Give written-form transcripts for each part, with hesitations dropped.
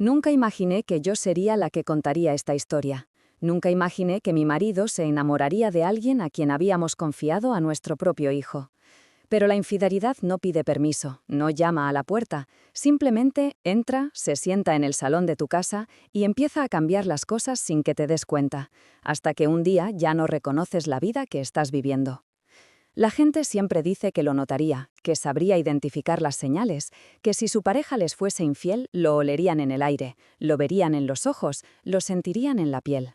Nunca imaginé que yo sería la que contaría esta historia. Nunca imaginé que mi marido se enamoraría de alguien a quien habíamos confiado a nuestro propio hijo. Pero la infidelidad no pide permiso, no llama a la puerta, simplemente entra, se sienta en el salón de tu casa y empieza a cambiar las cosas sin que te des cuenta, hasta que un día ya no reconoces la vida que estás viviendo. La gente siempre dice que lo notaría, que sabría identificar las señales, que si su pareja les fuese infiel, lo olerían en el aire, lo verían en los ojos, lo sentirían en la piel.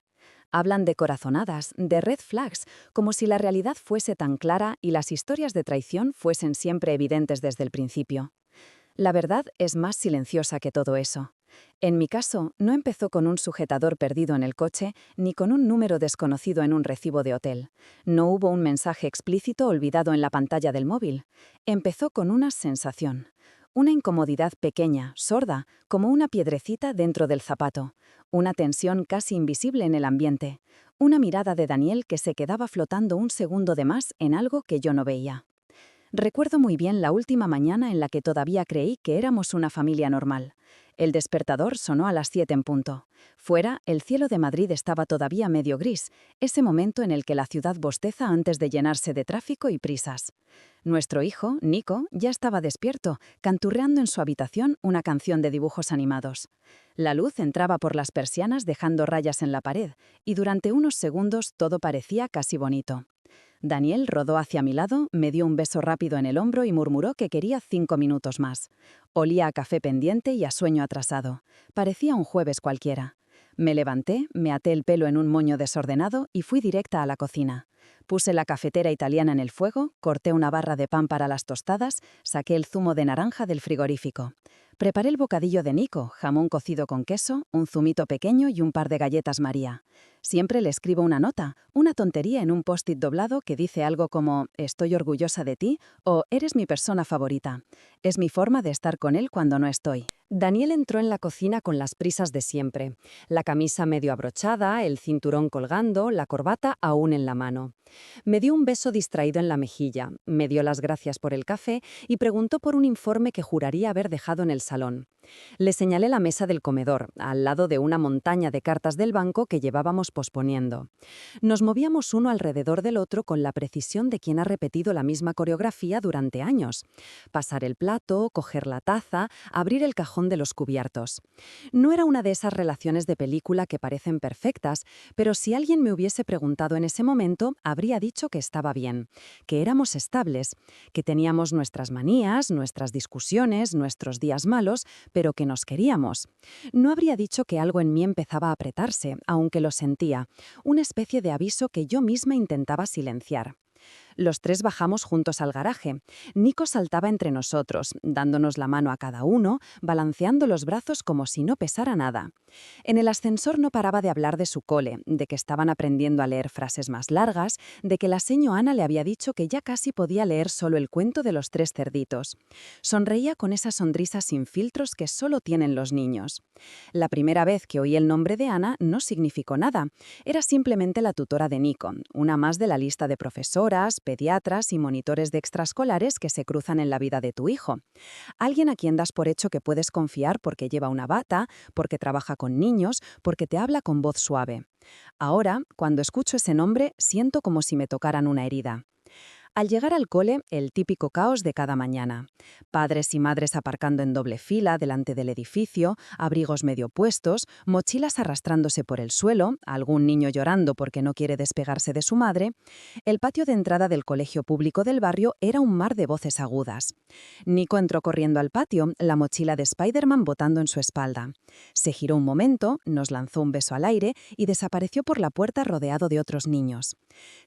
Hablan de corazonadas, de red flags, como si la realidad fuese tan clara y las historias de traición fuesen siempre evidentes desde el principio. La verdad es más silenciosa que todo eso. En mi caso, no empezó con un sujetador perdido en el coche ni con un número desconocido en un recibo de hotel. No hubo un mensaje explícito olvidado en la pantalla del móvil. Empezó con una sensación. Una incomodidad pequeña, sorda, como una piedrecita dentro del zapato. Una tensión casi invisible en el ambiente. Una mirada de Daniel que se quedaba flotando un segundo de más en algo que yo no veía. Recuerdo muy bien la última mañana en la que todavía creí que éramos una familia normal. El despertador sonó a las 7 en punto. Fuera, el cielo de Madrid estaba todavía medio gris, ese momento en el que la ciudad bosteza antes de llenarse de tráfico y prisas. Nuestro hijo, Nico, ya estaba despierto, canturreando en su habitación una canción de dibujos animados. La luz entraba por las persianas dejando rayas en la pared, y durante unos segundos todo parecía casi bonito. Daniel rodó hacia mi lado, me dio un beso rápido en el hombro y murmuró que quería 5 minutos más. Olía a café pendiente y a sueño atrasado. Parecía un jueves cualquiera. Me levanté, me até el pelo en un moño desordenado y fui directa a la cocina. Puse la cafetera italiana en el fuego, corté una barra de pan para las tostadas, saqué el zumo de naranja del frigorífico. Preparé el bocadillo de Nico, jamón cocido con queso, un zumito pequeño y un par de galletas María. Siempre le escribo una nota, una tontería en un post-it doblado que dice algo como «Estoy orgullosa de ti» o «Eres mi persona favorita». Es mi forma de estar con él cuando no estoy. Daniel entró en la cocina con las prisas de siempre. La camisa medio abrochada, el cinturón colgando, la corbata aún en la mano. Me dio un beso distraído en la mejilla, me dio las gracias por el café y preguntó por un informe que juraría haber dejado en el salón. Le señalé la mesa del comedor, al lado de una montaña de cartas del banco que llevábamos posponiendo. Nos movíamos uno alrededor del otro con la precisión de quien ha repetido la misma coreografía durante años. Pasar el plato, coger la taza, abrir el cajón de los cubiertos. No era una de esas relaciones de película que parecen perfectas, pero si alguien me hubiese preguntado en ese momento, habría dicho que estaba bien, que éramos estables, que teníamos nuestras manías, nuestras discusiones, nuestros días malos, pero que nos queríamos. No habría dicho que algo en mí empezaba a apretarse, aunque lo sentía, una especie de aviso que yo misma intentaba silenciar. Los tres bajamos juntos al garaje. Nico saltaba entre nosotros, dándonos la mano a cada uno, balanceando los brazos como si no pesara nada. En el ascensor no paraba de hablar de su cole, de que estaban aprendiendo a leer frases más largas, de que la seño Ana le había dicho que ya casi podía leer solo el cuento de los 3 cerditos. Sonreía con esa sonrisa sin filtros que solo tienen los niños. La primera vez que oí el nombre de Ana no significó nada. Era simplemente la tutora de Nico, una más de la lista de profesoras, pediatras y monitores de extraescolares que se cruzan en la vida de tu hijo. Alguien a quien das por hecho que puedes confiar porque lleva una bata, porque trabaja con niños, porque te habla con voz suave. Ahora, cuando escucho ese nombre, siento como si me tocaran una herida. Al llegar al cole, el típico caos de cada mañana. Padres y madres aparcando en doble fila delante del edificio, abrigos medio puestos, mochilas arrastrándose por el suelo, algún niño llorando porque no quiere despegarse de su madre. El patio de entrada del colegio público del barrio era un mar de voces agudas. Nico entró corriendo al patio, la mochila de Spider-Man botando en su espalda. Se giró un momento, nos lanzó un beso al aire y desapareció por la puerta rodeado de otros niños.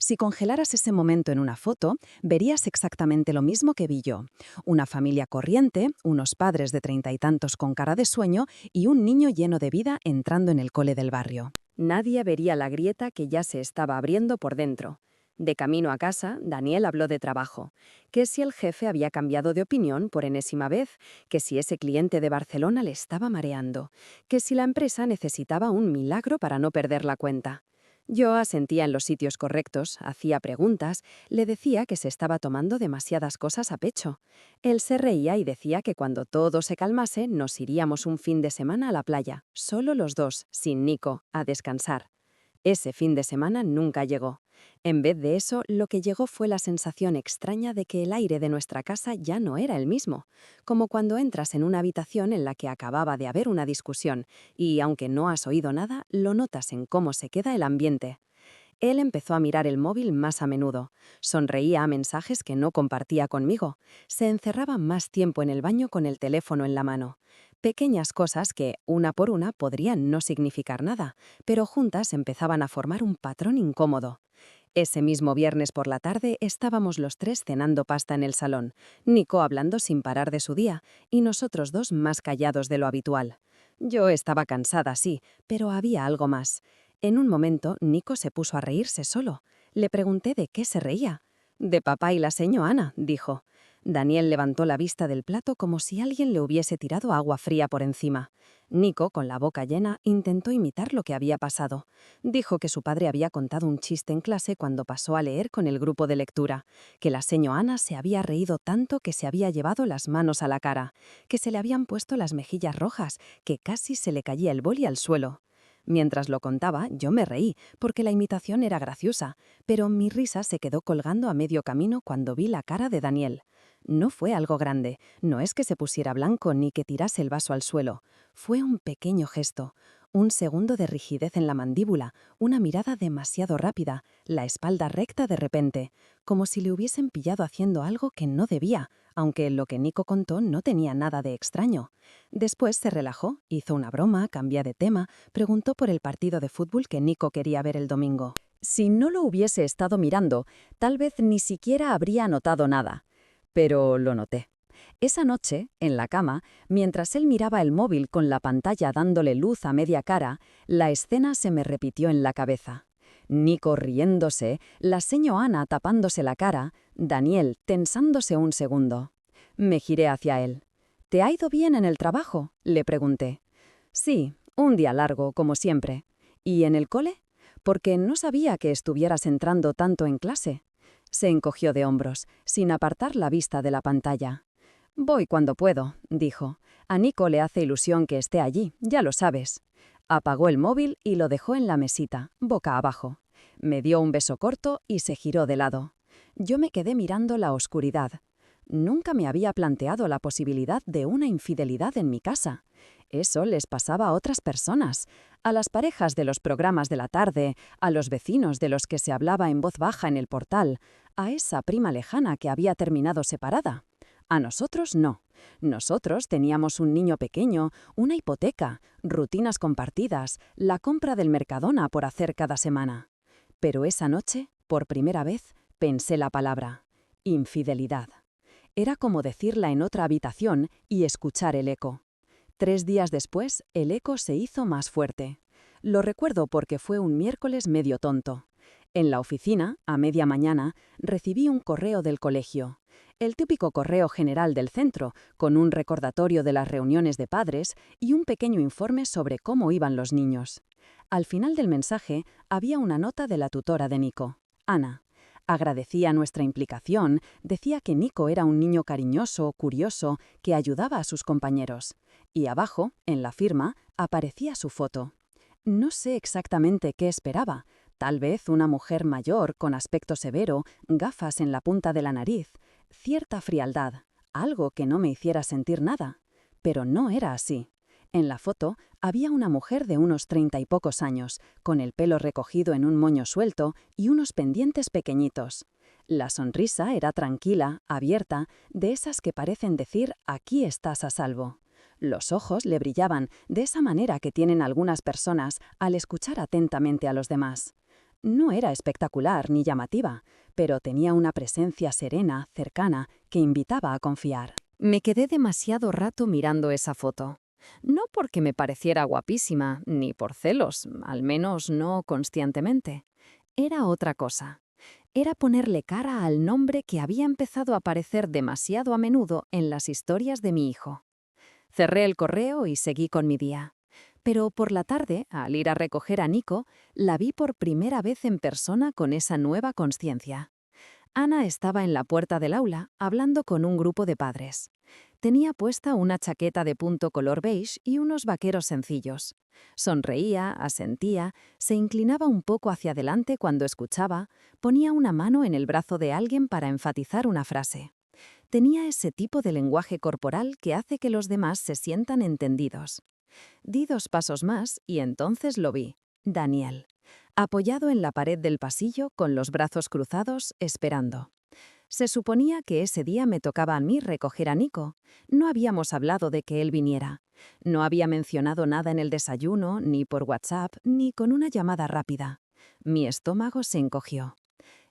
Si congelaras ese momento en una foto, verías exactamente lo mismo que vi yo. Una familia corriente, unos padres de 30 y tantos con cara de sueño y un niño lleno de vida entrando en el cole del barrio. Nadie vería la grieta que ya se estaba abriendo por dentro. De camino a casa, Daniel habló de trabajo, que si el jefe había cambiado de opinión por enésima vez, que si ese cliente de Barcelona le estaba mareando, que si la empresa necesitaba un milagro para no perder la cuenta. Yo asentía en los sitios correctos, hacía preguntas, le decía que se estaba tomando demasiadas cosas a pecho. Él se reía y decía que cuando todo se calmase nos iríamos un fin de semana a la playa, solo los dos, sin Nico, a descansar. Ese fin de semana nunca llegó. En vez de eso, lo que llegó fue la sensación extraña de que el aire de nuestra casa ya no era el mismo, como cuando entras en una habitación en la que acababa de haber una discusión y, aunque no has oído nada, lo notas en cómo se queda el ambiente. Él empezó a mirar el móvil más a menudo, sonreía a mensajes que no compartía conmigo, se encerraba más tiempo en el baño con el teléfono en la mano. Pequeñas cosas que, una por una, podrían no significar nada, pero juntas empezaban a formar un patrón incómodo. Ese mismo viernes por la tarde estábamos los tres cenando pasta en el salón, Nico hablando sin parar de su día y nosotros dos más callados de lo habitual. Yo estaba cansada, sí, pero había algo más. En un momento, Nico se puso a reírse solo. Le pregunté de qué se reía. «De papá y la seño Ana», dijo. Daniel levantó la vista del plato como si alguien le hubiese tirado agua fría por encima. Nico, con la boca llena, intentó imitar lo que había pasado. Dijo que su padre había contado un chiste en clase cuando pasó a leer con el grupo de lectura, que la seño Ana se había reído tanto que se había llevado las manos a la cara, que se le habían puesto las mejillas rojas, que casi se le caía el boli al suelo. Mientras lo contaba, yo me reí, porque la imitación era graciosa, pero mi risa se quedó colgando a medio camino cuando vi la cara de Daniel. No fue algo grande, no es que se pusiera blanco ni que tirase el vaso al suelo. Fue un pequeño gesto, un segundo de rigidez en la mandíbula, una mirada demasiado rápida, la espalda recta de repente, como si le hubiesen pillado haciendo algo que no debía, aunque lo que Nico contó no tenía nada de extraño. Después se relajó, hizo una broma, cambió de tema, preguntó por el partido de fútbol que Nico quería ver el domingo. Si no lo hubiese estado mirando, tal vez ni siquiera habría notado nada. Pero lo noté. Esa noche, en la cama, mientras él miraba el móvil con la pantalla dándole luz a media cara, la escena se me repitió en la cabeza. Nico riéndose, la seño Ana tapándose la cara, Daniel tensándose un segundo. Me giré hacia él. «¿Te ha ido bien en el trabajo?», le pregunté. «Sí, un día largo, como siempre». «¿Y en el cole? Porque no sabía que estuvieras entrando tanto en clase». Se encogió de hombros, sin apartar la vista de la pantalla. «Voy cuando puedo», dijo. «A Nico le hace ilusión que esté allí, ya lo sabes». Apagó el móvil y lo dejó en la mesita, boca abajo. Me dio un beso corto y se giró de lado. Yo me quedé mirando la oscuridad. Nunca me había planteado la posibilidad de una infidelidad en mi casa. Eso les pasaba a otras personas, a las parejas de los programas de la tarde, a los vecinos de los que se hablaba en voz baja en el portal, a esa prima lejana que había terminado separada. A nosotros no. Nosotros teníamos un niño pequeño, una hipoteca, rutinas compartidas, la compra del Mercadona por hacer cada semana. Pero esa noche, por primera vez, pensé la palabra: infidelidad. Era como decirla en otra habitación y escuchar el eco. 3 días después, el eco se hizo más fuerte. Lo recuerdo porque fue un miércoles medio tonto. En la oficina, a media mañana, recibí un correo del colegio. El típico correo general del centro, con un recordatorio de las reuniones de padres y un pequeño informe sobre cómo iban los niños. Al final del mensaje había una nota de la tutora de Nico, Ana. Agradecía nuestra implicación, decía que Nico era un niño cariñoso, curioso, que ayudaba a sus compañeros. Y abajo, en la firma, aparecía su foto. No sé exactamente qué esperaba. Tal vez una mujer mayor, con aspecto severo, gafas en la punta de la nariz, cierta frialdad, algo que no me hiciera sentir nada. Pero no era así. En la foto había una mujer de unos 30 y pocos años, con el pelo recogido en un moño suelto y unos pendientes pequeñitos. La sonrisa era tranquila, abierta, de esas que parecen decir «aquí estás a salvo». Los ojos le brillaban de esa manera que tienen algunas personas al escuchar atentamente a los demás. No era espectacular ni llamativa, pero tenía una presencia serena, cercana, que invitaba a confiar. Me quedé demasiado rato mirando esa foto. No porque me pareciera guapísima, ni por celos, al menos no conscientemente. Era otra cosa. Era ponerle cara al nombre que había empezado a aparecer demasiado a menudo en las historias de mi hijo. Cerré el correo y seguí con mi día. Pero por la tarde, al ir a recoger a Nico, la vi por primera vez en persona con esa nueva consciencia. Ana estaba en la puerta del aula, hablando con un grupo de padres. Tenía puesta una chaqueta de punto color beige y unos vaqueros sencillos. Sonreía, asentía, se inclinaba un poco hacia adelante cuando escuchaba, ponía una mano en el brazo de alguien para enfatizar una frase. Tenía ese tipo de lenguaje corporal que hace que los demás se sientan entendidos. Di 2 pasos más y entonces lo vi. Daniel, apoyado en la pared del pasillo con los brazos cruzados, esperando. Se suponía que ese día me tocaba a mí recoger a Nico. No habíamos hablado de que él viniera. No había mencionado nada en el desayuno, ni por WhatsApp, ni con una llamada rápida. Mi estómago se encogió.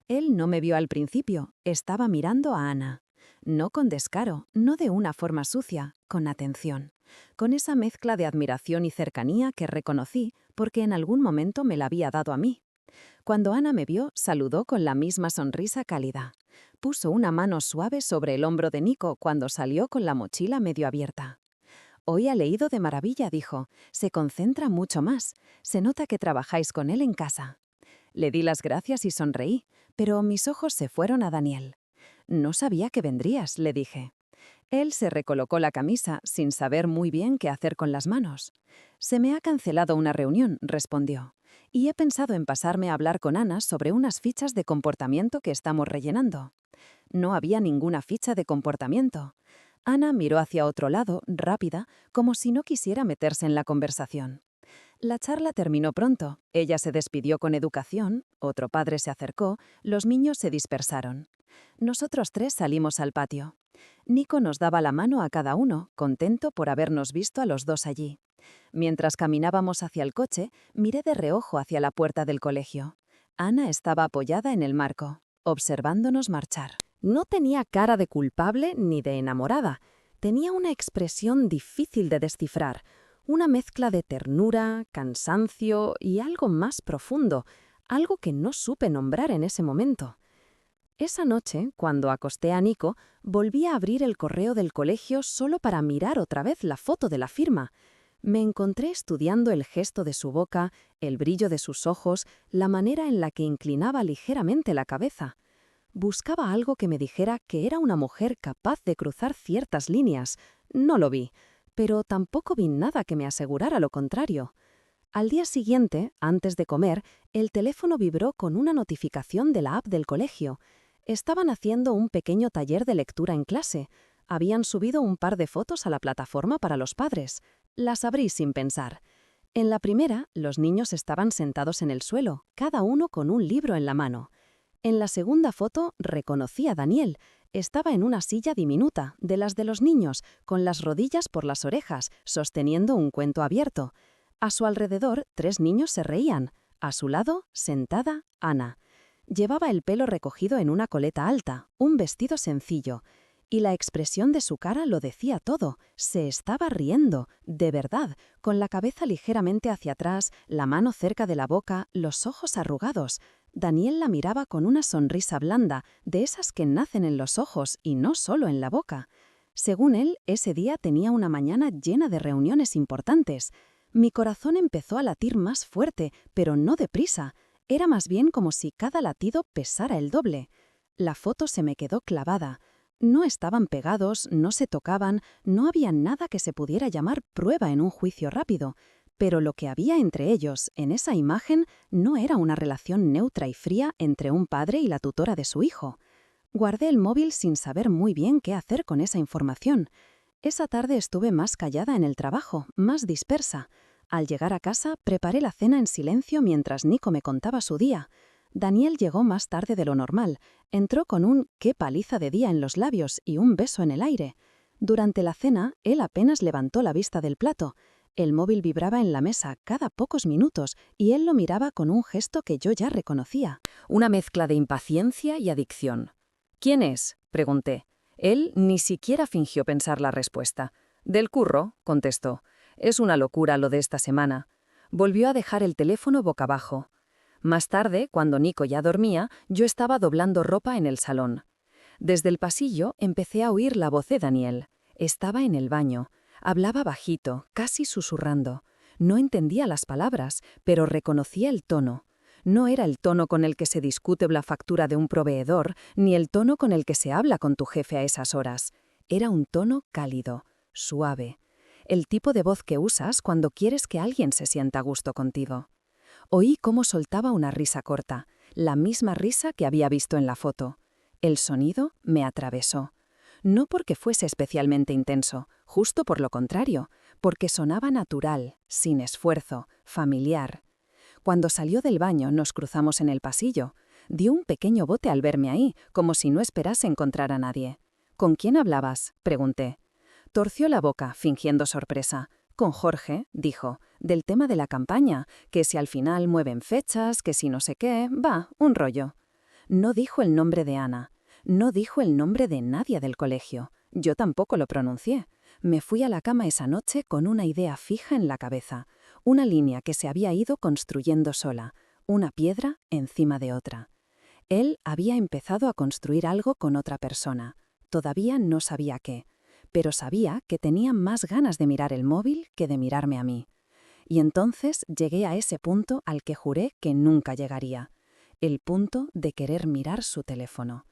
Él no me vio al principio, estaba mirando a Ana. No con descaro, no de una forma sucia, con atención. Con esa mezcla de admiración y cercanía que reconocí porque en algún momento me la había dado a mí. Cuando Ana me vio, saludó con la misma sonrisa cálida. Puso una mano suave sobre el hombro de Nico cuando salió con la mochila medio abierta. Hoy ha leído de maravilla, dijo. Se concentra mucho más. Se nota que trabajáis con él en casa. Le di las gracias y sonreí, pero mis ojos se fueron a Daniel. No sabía que vendrías, le dije. Él se recolocó la camisa sin saber muy bien qué hacer con las manos. Se me ha cancelado una reunión, respondió, y he pensado en pasarme a hablar con Ana sobre unas fichas de comportamiento que estamos rellenando. No había ninguna ficha de comportamiento. Ana miró hacia otro lado, rápida, como si no quisiera meterse en la conversación. La charla terminó pronto. Ella se despidió con educación, otro padre se acercó, los niños se dispersaron. Nosotros 3 salimos al patio. Nico nos daba la mano a cada uno, contento por habernos visto a los 2 allí. Mientras caminábamos hacia el coche, miré de reojo hacia la puerta del colegio. Ana estaba apoyada en el marco, observándonos marchar. No tenía cara de culpable ni de enamorada. Tenía una expresión difícil de descifrar, una mezcla de ternura, cansancio y algo más profundo, algo que no supe nombrar en ese momento. Esa noche, cuando acosté a Nico, volví a abrir el correo del colegio solo para mirar otra vez la foto de la firma. Me encontré estudiando el gesto de su boca, el brillo de sus ojos, la manera en la que inclinaba ligeramente la cabeza. Buscaba algo que me dijera que era una mujer capaz de cruzar ciertas líneas. No lo vi, pero tampoco vi nada que me asegurara lo contrario. Al día siguiente, antes de comer, el teléfono vibró con una notificación de la app del colegio. Estaban haciendo un pequeño taller de lectura en clase. Habían subido un par de fotos a la plataforma para los padres. Las abrí sin pensar. En la primera, los niños estaban sentados en el suelo, cada uno con un libro en la mano. En la segunda foto reconocí a Daniel. Estaba en una silla diminuta, de las de los niños, con las rodillas por las orejas, sosteniendo un cuento abierto. A su alrededor, 3 niños se reían. A su lado, sentada, Ana. Llevaba el pelo recogido en una coleta alta, un vestido sencillo. Y la expresión de su cara lo decía todo. Se estaba riendo, de verdad, con la cabeza ligeramente hacia atrás, la mano cerca de la boca, los ojos arrugados. Daniel la miraba con una sonrisa blanda, de esas que nacen en los ojos y no solo en la boca. Según él, ese día tenía una mañana llena de reuniones importantes. Mi corazón empezó a latir más fuerte, pero no deprisa. Era más bien como si cada latido pesara el doble. La foto se me quedó clavada. No estaban pegados, no se tocaban, no había nada que se pudiera llamar prueba en un juicio rápido. Pero lo que había entre ellos, en esa imagen, no era una relación neutra y fría entre un padre y la tutora de su hijo. Guardé el móvil sin saber muy bien qué hacer con esa información. Esa tarde estuve más callada en el trabajo, más dispersa. Al llegar a casa, preparé la cena en silencio mientras Nico me contaba su día. Daniel llegó más tarde de lo normal. Entró con un «qué paliza de día» en los labios y un beso en el aire. Durante la cena, él apenas levantó la vista del plato. El móvil vibraba en la mesa cada pocos minutos y él lo miraba con un gesto que yo ya reconocía. Una mezcla de impaciencia y adicción. «¿Quién es?», pregunté. Él ni siquiera fingió pensar la respuesta. «Del curro», contestó. «Es una locura lo de esta semana». Volvió a dejar el teléfono boca abajo. Más tarde, cuando Nico ya dormía, yo estaba doblando ropa en el salón. Desde el pasillo empecé a oír la voz de Daniel. Estaba en el baño. Hablaba bajito, casi susurrando. No entendía las palabras, pero reconocía el tono. No era el tono con el que se discute la factura de un proveedor, ni el tono con el que se habla con tu jefe a esas horas. Era un tono cálido, suave. El tipo de voz que usas cuando quieres que alguien se sienta a gusto contigo. Oí cómo soltaba una risa corta, la misma risa que había visto en la foto. El sonido me atravesó. No porque fuese especialmente intenso, justo por lo contrario, porque sonaba natural, sin esfuerzo, familiar. Cuando salió del baño nos cruzamos en el pasillo. Dio un pequeño bote al verme ahí, como si no esperase encontrar a nadie. ¿Con quién hablabas?, pregunté. Torció la boca, fingiendo sorpresa. Con Jorge, dijo, del tema de la campaña, que si al final mueven fechas, que si no sé qué, va, un rollo. No dijo el nombre de Ana. No dijo el nombre de nadie del colegio. Yo tampoco lo pronuncié. Me fui a la cama esa noche con una idea fija en la cabeza, una línea que se había ido construyendo sola, una piedra encima de otra. Él había empezado a construir algo con otra persona. Todavía no sabía qué, pero sabía que tenía más ganas de mirar el móvil que de mirarme a mí. Y entonces llegué a ese punto al que juré que nunca llegaría, el punto de querer mirar su teléfono.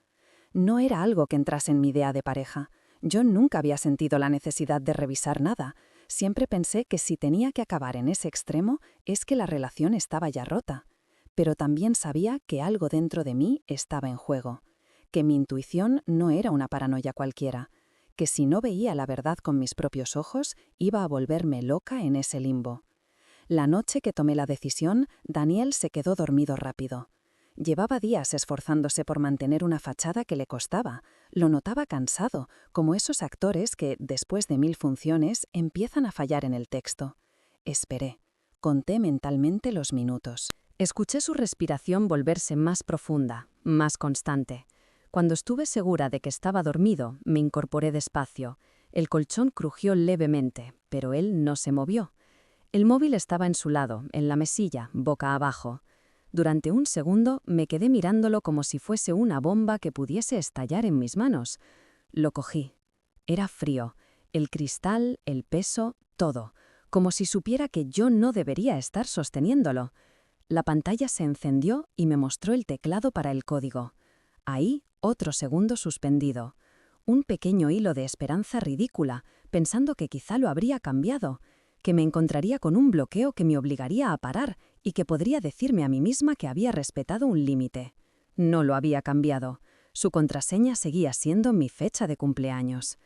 No era algo que entrase en mi idea de pareja. Yo nunca había sentido la necesidad de revisar nada. Siempre pensé que si tenía que acabar en ese extremo es que la relación estaba ya rota. Pero también sabía que algo dentro de mí estaba en juego, que mi intuición no era una paranoia cualquiera, que si no veía la verdad con mis propios ojos iba a volverme loca en ese limbo. La noche que tomé la decisión, Daniel se quedó dormido rápido. Llevaba días esforzándose por mantener una fachada que le costaba. Lo notaba cansado, como esos actores que, después de 1000 funciones, empiezan a fallar en el texto. Esperé. Conté mentalmente los minutos. Escuché su respiración volverse más profunda, más constante. Cuando estuve segura de que estaba dormido, me incorporé despacio. El colchón crujió levemente, pero él no se movió. El móvil estaba en su lado, en la mesilla, boca abajo. Durante un segundo me quedé mirándolo como si fuese una bomba que pudiese estallar en mis manos. Lo cogí. Era frío. El cristal, el peso, todo. Como si supiera que yo no debería estar sosteniéndolo. La pantalla se encendió y me mostró el teclado para el código. Ahí, otro segundo suspendido. Un pequeño hilo de esperanza ridícula, pensando que quizá lo habría cambiado, que me encontraría con un bloqueo que me obligaría a parar y que podría decirme a mí misma que había respetado un límite. No lo había cambiado. Su contraseña seguía siendo mi fecha de cumpleaños.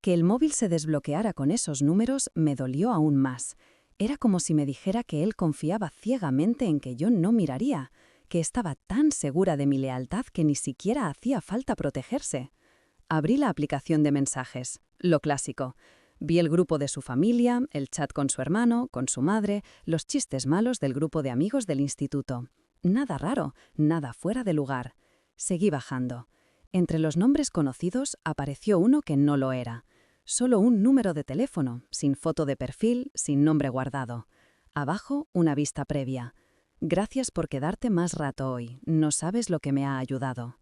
Que el móvil se desbloqueara con esos números me dolió aún más. Era como si me dijera que él confiaba ciegamente en que yo no miraría, que estaba tan segura de mi lealtad que ni siquiera hacía falta protegerse. Abrí la aplicación de mensajes, lo clásico. Vi el grupo de su familia, el chat con su hermano, con su madre, los chistes malos del grupo de amigos del instituto. Nada raro, nada fuera de lugar. Seguí bajando. Entre los nombres conocidos apareció uno que no lo era. Solo un número de teléfono, sin foto de perfil, sin nombre guardado. Abajo, una vista previa. Gracias por quedarte más rato hoy. No sabes lo que me ha ayudado.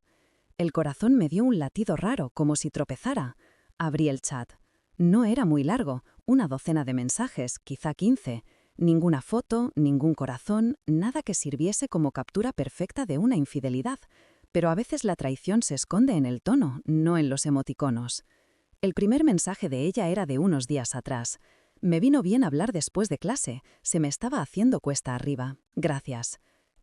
El corazón me dio un latido raro, como si tropezara. Abrí el chat. No era muy largo, una docena de mensajes, quizá 15. Ninguna foto, ningún corazón, nada que sirviese como captura perfecta de una infidelidad. Pero a veces la traición se esconde en el tono, no en los emoticonos. El primer mensaje de ella era de unos días atrás. Me vino bien hablar después de clase, se me estaba haciendo cuesta arriba. Gracias.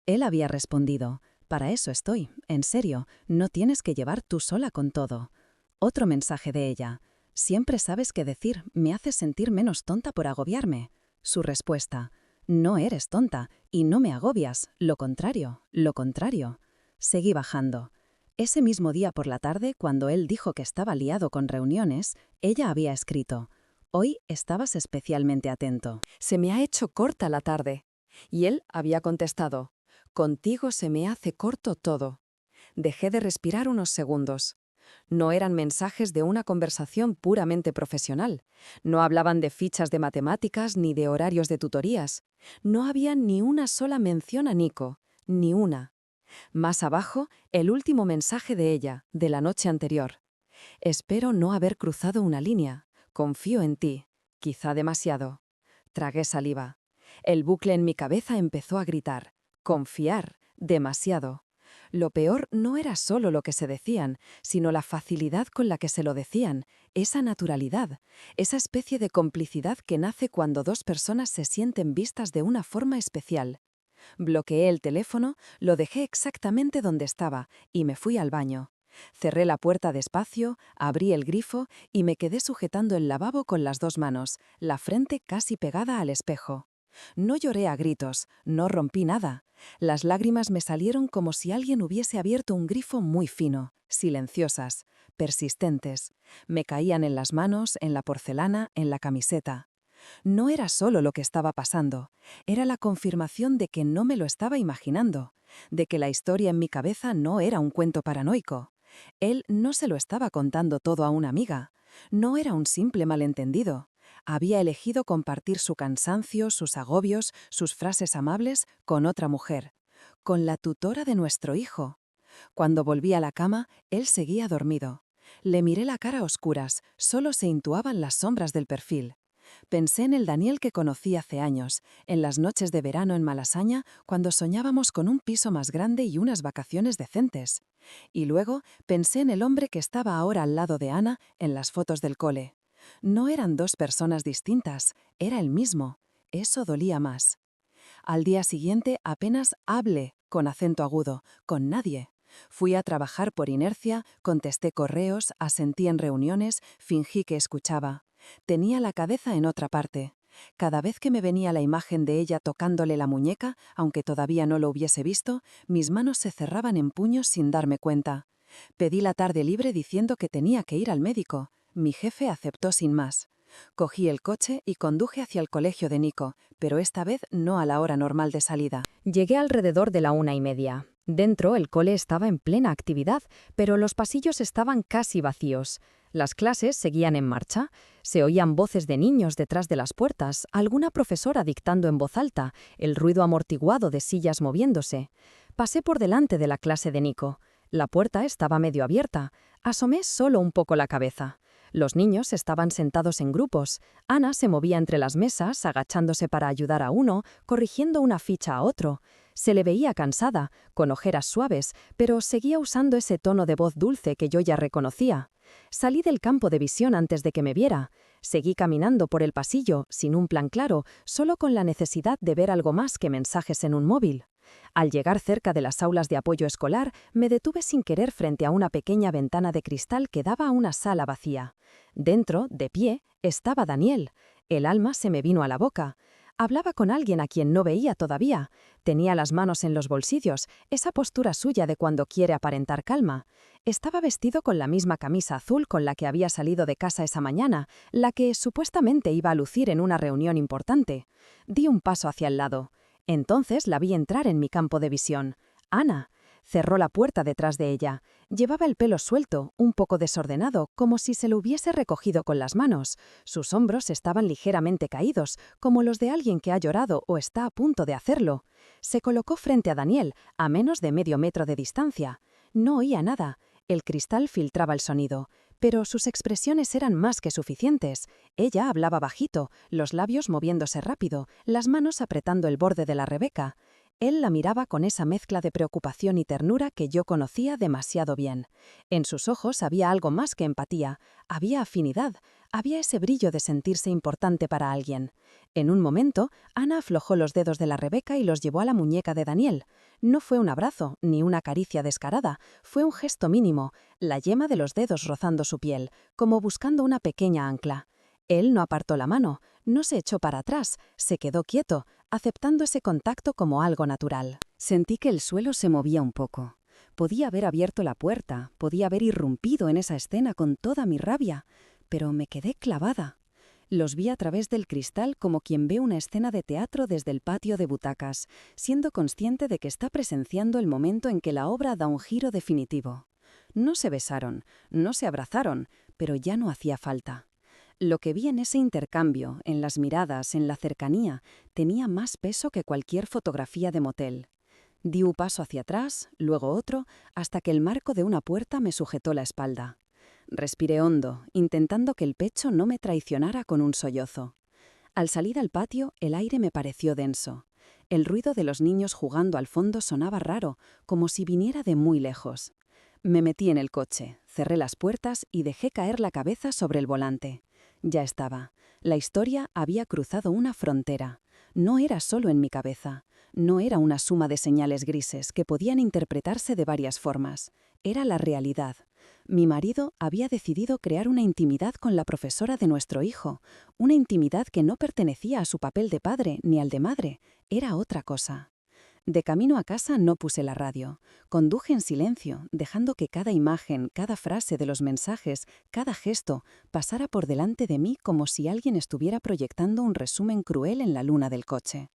Él había respondido, para eso estoy, en serio, no tienes que llevar tú sola con todo. Otro mensaje de ella. Siempre sabes qué decir, me haces sentir menos tonta por agobiarme. Su respuesta. No eres tonta y no me agobias, lo contrario, lo contrario. Seguí bajando. Ese mismo día por la tarde, cuando él dijo que estaba liado con reuniones, ella había escrito, «Hoy estabas especialmente atento. Se me ha hecho corta la tarde». Y él había contestado, «Contigo se me hace corto todo». Dejé de respirar unos segundos. No eran mensajes de una conversación puramente profesional. No hablaban de fichas de matemáticas ni de horarios de tutorías. No había ni una sola mención a Nico, ni una. Más abajo, el último mensaje de ella, de la noche anterior. Espero no haber cruzado una línea. Confío en ti. Quizá demasiado. Tragué saliva. El bucle en mi cabeza empezó a gritar. Confiar, demasiado. Lo peor no era solo lo que se decían, sino la facilidad con la que se lo decían, esa naturalidad, esa especie de complicidad que nace cuando dos personas se sienten vistas de una forma especial. Bloqueé el teléfono, lo dejé exactamente donde estaba y me fui al baño. Cerré la puerta despacio, abrí el grifo y me quedé sujetando el lavabo con las dos manos, la frente casi pegada al espejo. No lloré a gritos, no rompí nada. Las lágrimas me salieron como si alguien hubiese abierto un grifo muy fino, silenciosas, persistentes. Me caían en las manos, en la porcelana, en la camiseta. No era solo lo que estaba pasando, era la confirmación de que no me lo estaba imaginando, de que la historia en mi cabeza no era un cuento paranoico. Él no se lo estaba contando todo a una amiga, no era un simple malentendido. Había elegido compartir su cansancio, sus agobios, sus frases amables con otra mujer, con la tutora de nuestro hijo. Cuando volví a la cama, él seguía dormido. Le miré la cara a oscuras, solo se intuaban las sombras del perfil. Pensé en el Daniel que conocí hace años, en las noches de verano en Malasaña, cuando soñábamos con un piso más grande y unas vacaciones decentes. Y luego pensé en el hombre que estaba ahora al lado de Ana en las fotos del cole. No eran dos personas distintas, era el mismo. Eso dolía más. Al día siguiente apenas hablé, con acento agudo, con nadie. Fui a trabajar por inercia, contesté correos, asentí en reuniones, fingí que escuchaba. Tenía la cabeza en otra parte. Cada vez que me venía la imagen de ella tocándole la muñeca, aunque todavía no lo hubiese visto, mis manos se cerraban en puños sin darme cuenta. Pedí la tarde libre diciendo que tenía que ir al médico. Mi jefe aceptó sin más. Cogí el coche y conduje hacia el colegio de Nico, pero esta vez no a la hora normal de salida. Llegué alrededor de la 1:30. Dentro el cole estaba en plena actividad, pero los pasillos estaban casi vacíos. Las clases seguían en marcha. Se oían voces de niños detrás de las puertas, alguna profesora dictando en voz alta, el ruido amortiguado de sillas moviéndose. Pasé por delante de la clase de Nico. La puerta estaba medio abierta. Asomé solo un poco la cabeza. Los niños estaban sentados en grupos. Ana se movía entre las mesas, agachándose para ayudar a uno, corrigiendo una ficha a otro. Se le veía cansada, con ojeras suaves, pero seguía usando ese tono de voz dulce que yo ya reconocía. Salí del campo de visión antes de que me viera. Seguí caminando por el pasillo, sin un plan claro, solo con la necesidad de ver algo más que mensajes en un móvil. Al llegar cerca de las aulas de apoyo escolar, me detuve sin querer frente a una pequeña ventana de cristal que daba a una sala vacía. Dentro, de pie, estaba Daniel. El alma se me vino a la boca. Hablaba con alguien a quien no veía todavía. Tenía las manos en los bolsillos, esa postura suya de cuando quiere aparentar calma. Estaba vestido con la misma camisa azul con la que había salido de casa esa mañana, la que supuestamente iba a lucir en una reunión importante. Di un paso hacia el lado. Entonces la vi entrar en mi campo de visión. Ana. Cerró la puerta detrás de ella. Llevaba el pelo suelto, un poco desordenado, como si se lo hubiese recogido con las manos. Sus hombros estaban ligeramente caídos, como los de alguien que ha llorado o está a punto de hacerlo. Se colocó frente a Daniel, a menos de medio metro de distancia. No oía nada. El cristal filtraba el sonido. Pero sus expresiones eran más que suficientes. Ella hablaba bajito, los labios moviéndose rápido, las manos apretando el borde de la Rebeca. Él la miraba con esa mezcla de preocupación y ternura que yo conocía demasiado bien. En sus ojos había algo más que empatía, había afinidad, había ese brillo de sentirse importante para alguien. En un momento, Ana aflojó los dedos de la Rebeca y los llevó a la muñeca de Daniel. No fue un abrazo, ni una caricia descarada, fue un gesto mínimo, la yema de los dedos rozando su piel, como buscando una pequeña ancla. Él no apartó la mano, no se echó para atrás, se quedó quieto, aceptando ese contacto como algo natural. Sentí que el suelo se movía un poco. Podía haber abierto la puerta, podía haber irrumpido en esa escena con toda mi rabia, pero me quedé clavada. Los vi a través del cristal como quien ve una escena de teatro desde el patio de butacas, siendo consciente de que está presenciando el momento en que la obra da un giro definitivo. No se besaron, no se abrazaron, pero ya no hacía falta. Lo que vi en ese intercambio, en las miradas, en la cercanía, tenía más peso que cualquier fotografía de motel. Di un paso hacia atrás, luego otro, hasta que el marco de una puerta me sujetó la espalda. Respiré hondo, intentando que el pecho no me traicionara con un sollozo. Al salir al patio, el aire me pareció denso. El ruido de los niños jugando al fondo sonaba raro, como si viniera de muy lejos. Me metí en el coche, cerré las puertas y dejé caer la cabeza sobre el volante. Ya estaba. La historia había cruzado una frontera. No era solo en mi cabeza. No era una suma de señales grises que podían interpretarse de varias formas. Era la realidad. Mi marido había decidido crear una intimidad con la profesora de nuestro hijo. Una intimidad que no pertenecía a su papel de padre ni al de madre. Era otra cosa. De camino a casa no puse la radio. Conduje en silencio, dejando que cada imagen, cada frase de los mensajes, cada gesto, pasara por delante de mí como si alguien estuviera proyectando un resumen cruel en la luna del coche.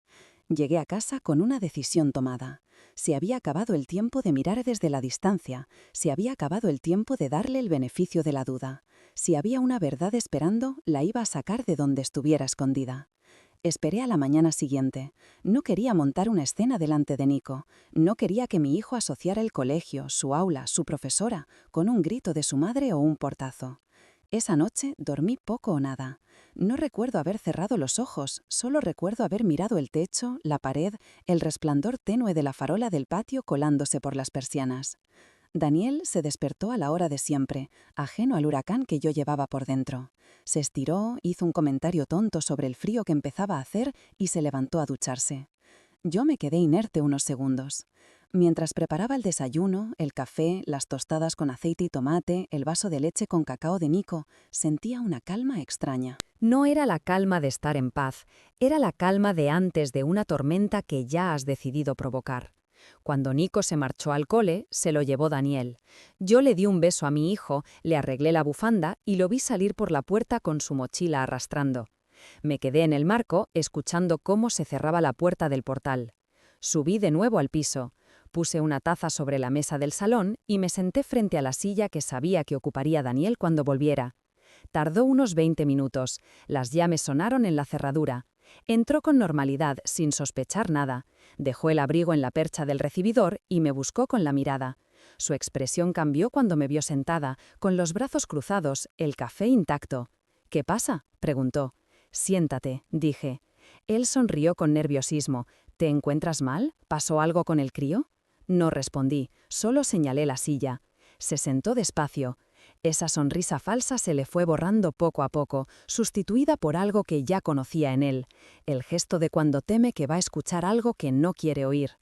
Llegué a casa con una decisión tomada. Se había acabado el tiempo de mirar desde la distancia, se había acabado el tiempo de darle el beneficio de la duda. Si había una verdad esperando, la iba a sacar de donde estuviera escondida. Esperé a la mañana siguiente. No quería montar una escena delante de Nico. No quería que mi hijo asociara el colegio, su aula, su profesora, con un grito de su madre o un portazo. Esa noche dormí poco o nada. No recuerdo haber cerrado los ojos, solo recuerdo haber mirado el techo, la pared, el resplandor tenue de la farola del patio colándose por las persianas. Daniel se despertó a la hora de siempre, ajeno al huracán que yo llevaba por dentro. Se estiró, hizo un comentario tonto sobre el frío que empezaba a hacer y se levantó a ducharse. Yo me quedé inerte unos segundos. Mientras preparaba el desayuno, el café, las tostadas con aceite y tomate, el vaso de leche con cacao de Nico, sentía una calma extraña. No era la calma de estar en paz, era la calma de antes de una tormenta que ya has decidido provocar. Cuando Nico se marchó al cole, se lo llevó Daniel. Yo le di un beso a mi hijo, le arreglé la bufanda y lo vi salir por la puerta con su mochila arrastrando. Me quedé en el marco, escuchando cómo se cerraba la puerta del portal. Subí de nuevo al piso. Puse una taza sobre la mesa del salón y me senté frente a la silla que sabía que ocuparía Daniel cuando volviera. Tardó unos 20 minutos. Las llaves sonaron en la cerradura. Entró con normalidad, sin sospechar nada. Dejó el abrigo en la percha del recibidor y me buscó con la mirada. Su expresión cambió cuando me vio sentada, con los brazos cruzados, el café intacto. «¿Qué pasa?», preguntó. «Siéntate», dije. Él sonrió con nerviosismo. «¿Te encuentras mal? ¿Pasó algo con el crío?». No respondí, solo señalé la silla. Se sentó despacio. Esa sonrisa falsa se le fue borrando poco a poco, sustituida por algo que ya conocía en él, el gesto de cuando teme que va a escuchar algo que no quiere oír.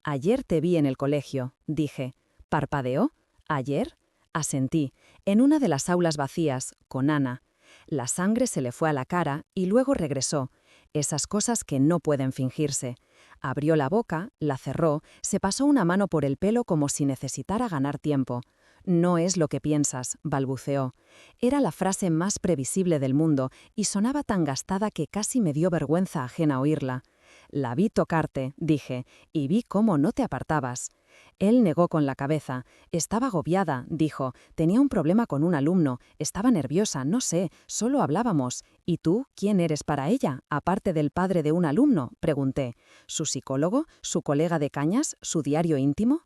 «Ayer te vi en el colegio», dije. ¿Parpadeó? ¿Ayer? Asentí, en una de las aulas vacías, con Ana. La sangre se le fue a la cara y luego regresó. Esas cosas que no pueden fingirse. Abrió la boca, la cerró, se pasó una mano por el pelo como si necesitara ganar tiempo. «No es lo que piensas», balbuceó. Era la frase más previsible del mundo y sonaba tan gastada que casi me dio vergüenza ajena oírla. «La vi tocarte», dije, «y vi cómo no te apartabas». Él negó con la cabeza. «Estaba agobiada», dijo. «Tenía un problema con un alumno. Estaba nerviosa, no sé, solo hablábamos». «¿Y tú, quién eres para ella, aparte del padre de un alumno?», pregunté. «¿Su psicólogo? ¿Su colega de cañas? ¿Su diario íntimo?».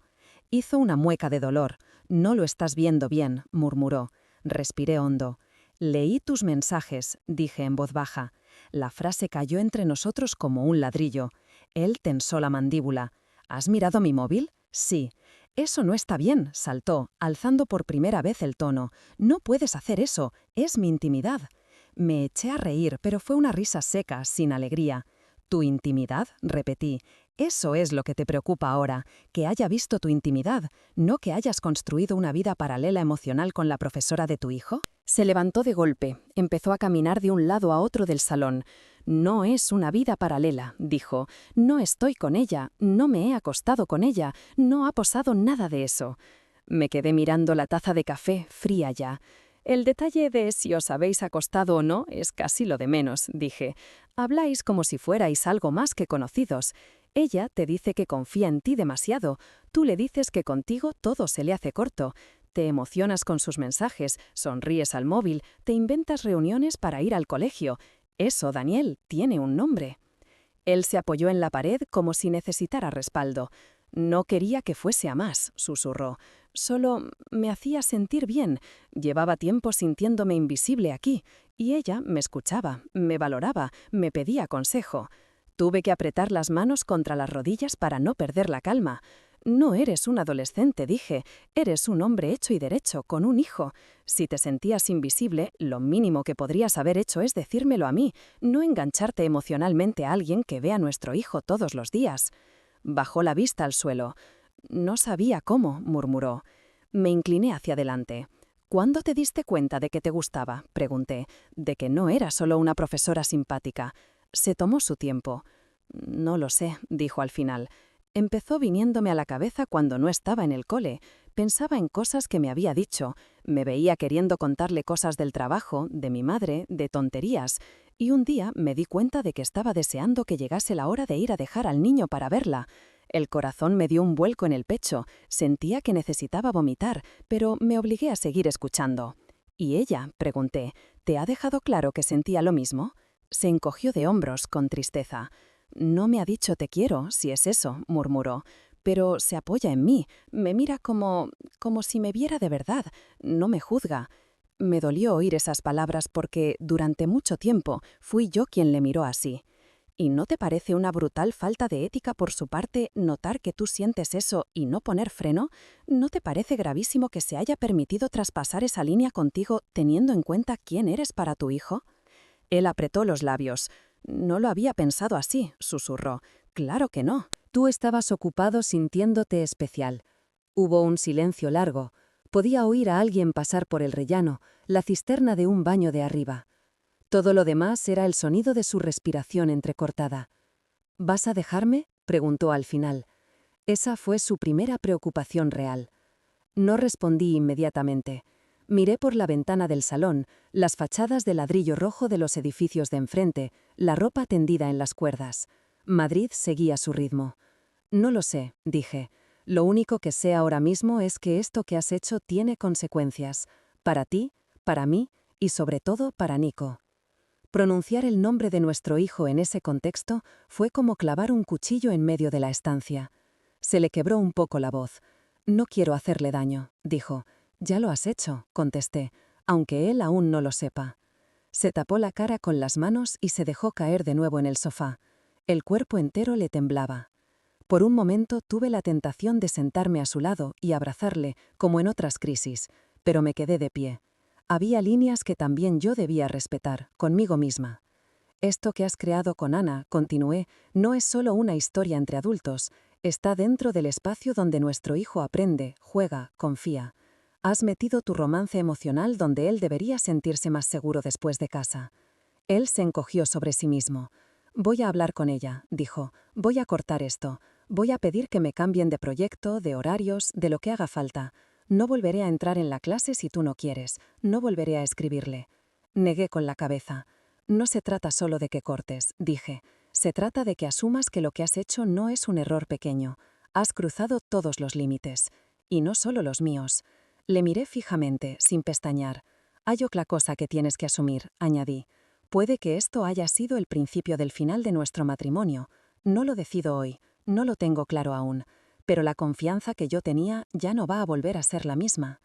Hizo una mueca de dolor. «No lo estás viendo bien», murmuró. Respiré hondo. «Leí tus mensajes», dije en voz baja. La frase cayó entre nosotros como un ladrillo. Él tensó la mandíbula. «¿Has mirado mi móvil?». «Sí». «Eso no está bien», saltó, alzando por primera vez el tono. «No puedes hacer eso, es mi intimidad». Me eché a reír, pero fue una risa seca, sin alegría. «¿Tu intimidad?», repetí. «Eso es lo que te preocupa ahora, que haya visto tu intimidad, no que hayas construido una vida paralela emocional con la profesora de tu hijo». Se levantó de golpe, empezó a caminar de un lado a otro del salón. «No es una vida paralela», dijo. «No estoy con ella, no me he acostado con ella, no ha posado nada de eso». Me quedé mirando la taza de café, fría ya. «El detalle de si os habéis acostado o no es casi lo de menos», dije. «Habláis como si fuerais algo más que conocidos. Ella te dice que confía en ti demasiado. Tú le dices que contigo todo se le hace corto. Te emocionas con sus mensajes, sonríes al móvil, te inventas reuniones para ir al colegio. Eso, Daniel, tiene un nombre». Él se apoyó en la pared como si necesitara respaldo. «No quería que fuese a más», susurró. «Solo me hacía sentir bien. Llevaba tiempo sintiéndome invisible aquí. Y ella me escuchaba, me valoraba, me pedía consejo. Tuve que apretar las manos contra las rodillas para no perder la calma. No eres un adolescente, dije, eres un hombre hecho y derecho, con un hijo. Si te sentías invisible, lo mínimo que podrías haber hecho es decírmelo a mí, no engancharte emocionalmente a alguien que ve a nuestro hijo todos los días. Bajó la vista al suelo. No sabía cómo, murmuró. Me incliné hacia adelante. ¿Cuándo te diste cuenta de que te gustaba?, pregunté, de que no era solo una profesora simpática. Se tomó su tiempo. No lo sé, dijo al final. Empezó viniéndome a la cabeza cuando no estaba en el cole. Pensaba en cosas que me había dicho. Me veía queriendo contarle cosas del trabajo, de mi madre, de tonterías. Y un día me di cuenta de que estaba deseando que llegase la hora de ir a dejar al niño para verla. El corazón me dio un vuelco en el pecho. Sentía que necesitaba vomitar, pero me obligué a seguir escuchando. ¿Y ella?, pregunté. ¿Te ha dejado claro que sentía lo mismo? Se encogió de hombros con tristeza. No me ha dicho te quiero, si es eso, murmuró. Pero se apoya en mí, me mira como si me viera de verdad, no me juzga. Me dolió oír esas palabras porque, durante mucho tiempo, fui yo quien le miró así. ¿Y no te parece una brutal falta de ética por su parte notar que tú sientes eso y no poner freno? ¿No te parece gravísimo que se haya permitido traspasar esa línea contigo teniendo en cuenta quién eres para tu hijo? Él apretó los labios. No lo había pensado así, susurró. Claro que no. Tú estabas ocupado sintiéndote especial. Hubo un silencio largo. Podía oír a alguien pasar por el rellano, la cisterna de un baño de arriba. Todo lo demás era el sonido de su respiración entrecortada. ¿Vas a dejarme?, preguntó al final. Esa fue su primera preocupación real. No respondí inmediatamente. Miré por la ventana del salón, las fachadas de ladrillo rojo de los edificios de enfrente, la ropa tendida en las cuerdas. Madrid seguía su ritmo. No lo sé, dije. Lo único que sé ahora mismo es que esto que has hecho tiene consecuencias. Para ti, para mí y sobre todo para Nico. Pronunciar el nombre de nuestro hijo en ese contexto fue como clavar un cuchillo en medio de la estancia. Se le quebró un poco la voz. No quiero hacerle daño, dijo. Ya lo has hecho, contesté, aunque él aún no lo sepa. Se tapó la cara con las manos y se dejó caer de nuevo en el sofá. El cuerpo entero le temblaba. Por un momento tuve la tentación de sentarme a su lado y abrazarle, como en otras crisis, pero me quedé de pie. Había líneas que también yo debía respetar, conmigo misma. Esto que has creado con Ana, continué, no es solo una historia entre adultos, está dentro del espacio donde nuestro hijo aprende, juega, confía. Has metido tu romance emocional donde él debería sentirse más seguro después de casa. Él se encogió sobre sí mismo. Voy a hablar con ella, dijo. Voy a cortar esto. Voy a pedir que me cambien de proyecto, de horarios, de lo que haga falta. No volveré a entrar en la clase si tú no quieres. No volveré a escribirle. Negué con la cabeza. No se trata solo de que cortes, dije. Se trata de que asumas que lo que has hecho no es un error pequeño. Has cruzado todos los límites. Y no solo los míos. Le miré fijamente, sin pestañear. Hay otra cosa que tienes que asumir, añadí. Puede que esto haya sido el principio del final de nuestro matrimonio. No lo decido hoy, no lo tengo claro aún, pero la confianza que yo tenía ya no va a volver a ser la misma.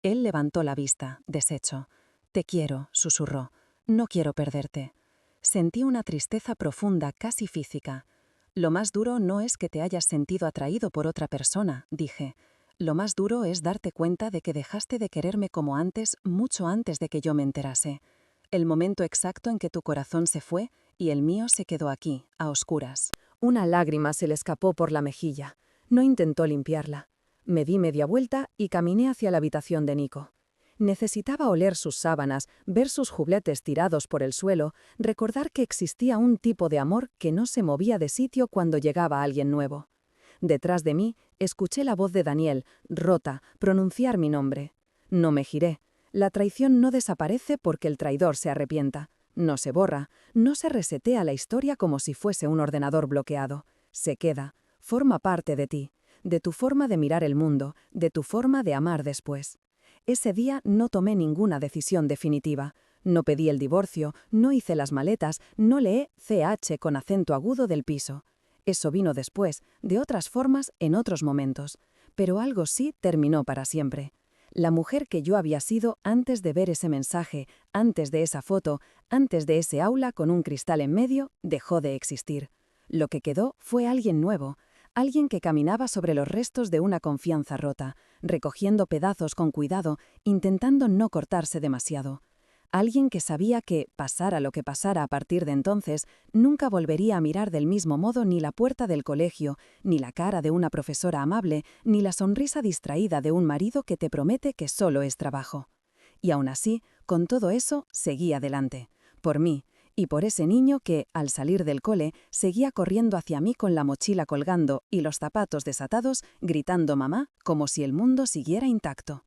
Él levantó la vista, deshecho. Te quiero, susurró. No quiero perderte. Sentí una tristeza profunda, casi física. Lo más duro no es que te hayas sentido atraído por otra persona, dije. Lo más duro es darte cuenta de que dejaste de quererme como antes, mucho antes de que yo me enterase. El momento exacto en que tu corazón se fue y el mío se quedó aquí, a oscuras. Una lágrima se le escapó por la mejilla. No intentó limpiarla. Me di media vuelta y caminé hacia la habitación de Nico. Necesitaba oler sus sábanas, ver sus jubletes tirados por el suelo, recordar que existía un tipo de amor que no se movía de sitio cuando llegaba alguien nuevo. Detrás de mí, escuché la voz de Daniel, rota, pronunciar mi nombre. No me giré. La traición no desaparece porque el traidor se arrepienta. No se borra, no se resetea la historia como si fuese un ordenador bloqueado. Se queda, forma parte de ti, de tu forma de mirar el mundo, de tu forma de amar después. Ese día no tomé ninguna decisión definitiva. No pedí el divorcio, no hice las maletas, no leé CH con acento agudo del piso. Eso vino después, de otras formas, en otros momentos. Pero algo sí terminó para siempre. La mujer que yo había sido antes de ver ese mensaje, antes de esa foto, antes de ese aula con un cristal en medio, dejó de existir. Lo que quedó fue alguien nuevo, alguien que caminaba sobre los restos de una confianza rota, recogiendo pedazos con cuidado, intentando no cortarse demasiado. Alguien que sabía que, pasara lo que pasara a partir de entonces, nunca volvería a mirar del mismo modo ni la puerta del colegio, ni la cara de una profesora amable, ni la sonrisa distraída de un marido que te promete que solo es trabajo. Y aún así, con todo eso, seguí adelante. Por mí, y por ese niño que, al salir del cole, seguía corriendo hacia mí con la mochila colgando y los zapatos desatados, gritando mamá, como si el mundo siguiera intacto.